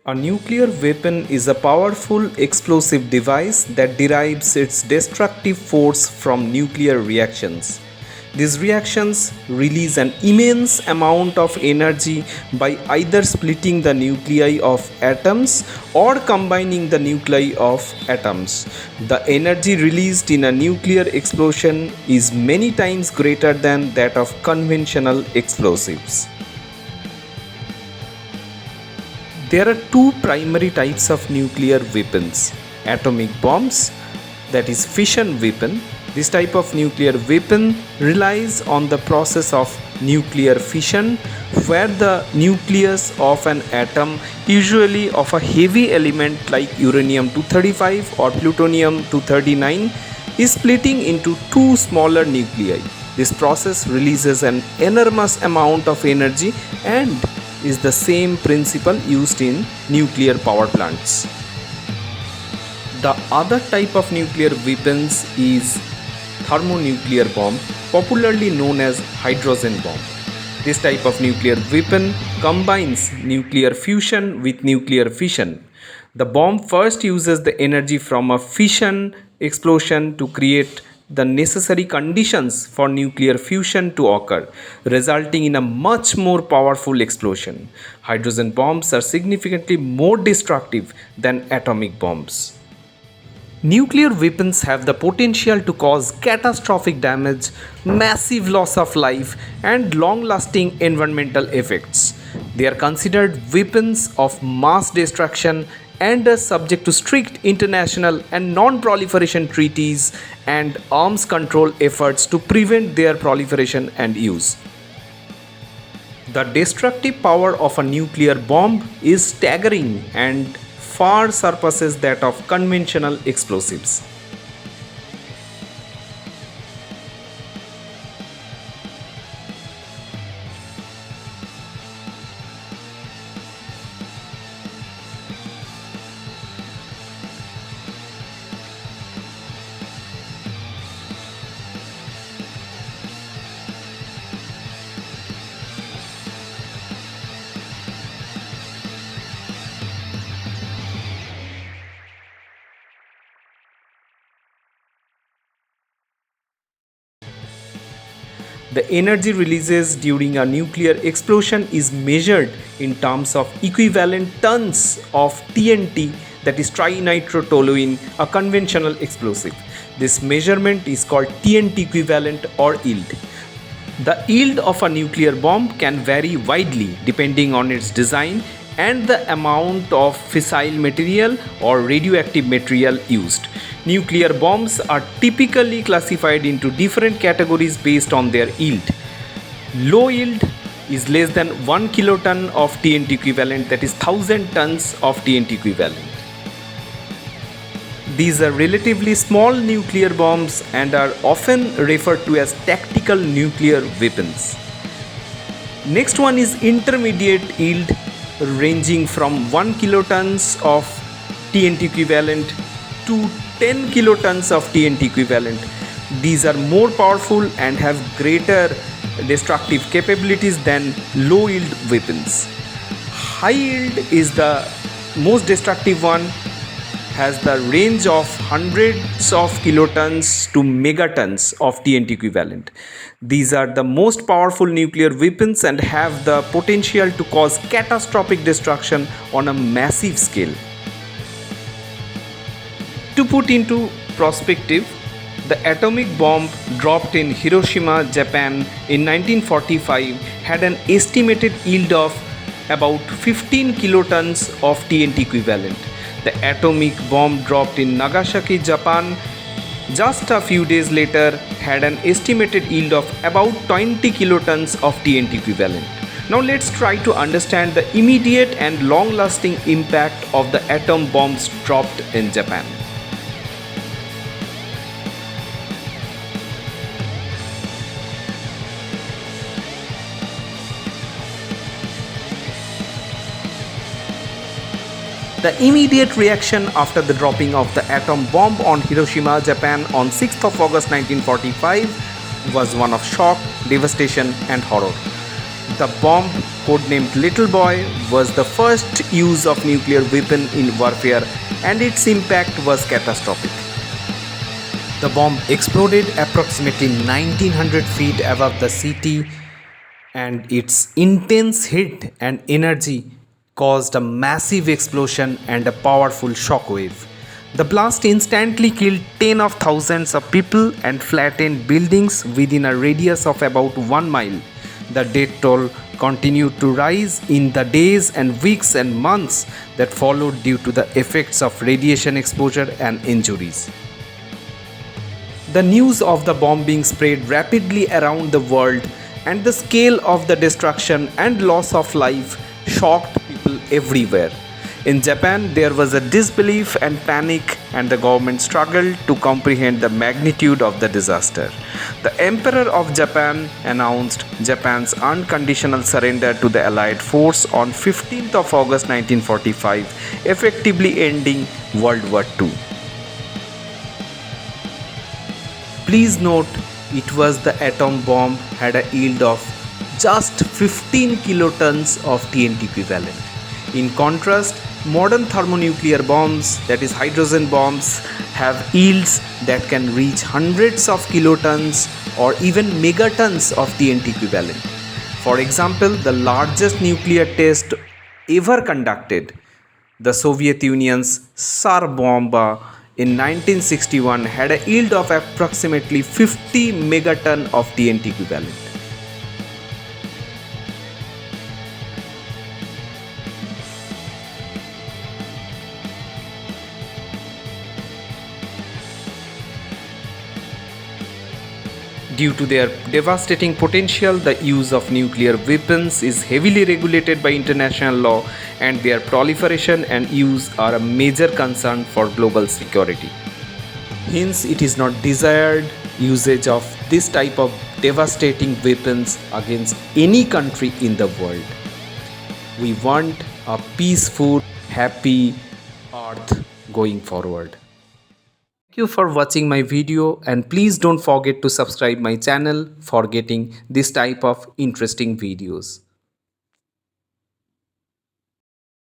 A nuclear weapon is a powerful explosive device that derives its destructive force from nuclear reactions. These reactions release an immense amount of energy by either splitting the nuclei of atoms or combining the nuclei of atoms. The energy released in a nuclear explosion is many times greater than that of conventional explosives. There are two primary types of nuclear weapons: atomic bombs, that is fission weapon. This type of nuclear weapon relies on the process of nuclear fission, where the nucleus of an atom, usually of a heavy element like uranium 235 or plutonium 239, is splitting into two smaller nuclei. This process releases an enormous amount of energy and is the same principle used in nuclear power plants. The other type of nuclear weapons is thermonuclear bomb, popularly known as hydrogen bomb. This type of nuclear weapon combines nuclear fusion with nuclear fission. The bomb first uses the energy from a fission explosion to create the necessary conditions for nuclear fusion to occur, resulting in a much more powerful explosion. Hydrogen bombs are significantly more destructive than atomic bombs. Nuclear weapons have the potential to cause catastrophic damage, massive loss of life, and long lasting environmental effects. They are considered weapons of mass destruction and are subject to strict international and non proliferation treaties and arms control efforts to prevent their proliferation and use. The destructive power of a nuclear bomb is staggering and far surpasses that of conventional explosives. The energy releases during a nuclear explosion is measured in terms of equivalent tons of TNT, that is trinitrotoluene, a conventional explosive. This measurement is called TNT equivalent or yield. The yield of a nuclear bomb can vary widely depending on its design and the amount of fissile material or radioactive material used. Nuclear bombs are typically classified into different categories based on their yield. Low yield is less than 1 kiloton of TNT equivalent, that is 1000 tons of TNT equivalent. These are relatively small nuclear bombs and are often referred to as tactical nuclear weapons. Next one is intermediate yield, ranging from 1 kilotons of TNT equivalent to 10 kilotons of TNT equivalent. These are more powerful and have greater destructive capabilities than low yield weapons. High yield is the most destructive one, has the range of hundreds of kilotons to megatons of TNT equivalent. These are the most powerful nuclear weapons and have the potential to cause catastrophic destruction on a massive scale. To put into perspective, the atomic bomb dropped in Hiroshima, Japan in 1945 had an estimated yield of about 15 kilotons of TNT equivalent. The atomic bomb dropped in Nagasaki, Japan just a few days later had an estimated yield of about 20 kilotons of TNT equivalent. Now let's try to understand the immediate and long-lasting impact of the atom bombs dropped in Japan. The immediate reaction after the dropping of the atom bomb on Hiroshima, Japan on 6th of August 1945 was one of shock, devastation and horror. The bomb, codenamed Little Boy, was the first use of nuclear weapon in warfare, and its impact was catastrophic. The bomb exploded approximately 1900 feet above the city, and its intense heat and energy caused a massive explosion and a powerful shockwave. The blast instantly killed tens of thousands of people and flattened buildings within a radius of about 1 mile. The death toll continued to rise in the days and weeks and months that followed due to the effects of radiation exposure and injuries. The news of the bombing spread rapidly around the world, and the scale of the destruction and loss of life shocked people everywhere. In Japan, there was a disbelief and panic, and the government struggled to comprehend the magnitude of the disaster. The Emperor of Japan announced Japan's unconditional surrender to the Allied force on 15th of August 1945, effectively ending World War II. Please note, it was the atom bomb had a yield of just 15 kilotons of TNT equivalent. In contrast, modern thermonuclear bombs, that is hydrogen bombs, have yields that can reach hundreds of kilotons or even megatons of TNT equivalent. For example, the largest nuclear test ever conducted, the Soviet Union's Tsar bomb in 1961, had a yield of approximately 50 megaton of TNT equivalent. Due to their devastating potential, the use of nuclear weapons is heavily regulated by international law, and their proliferation and use are a major concern for global security. Hence, it is not desired usage of this type of devastating weapons against any country in the world. We want a peaceful, happy earth going forward. Thank you for watching my video, and please don't forget to subscribe my channel for getting this type of interesting videos.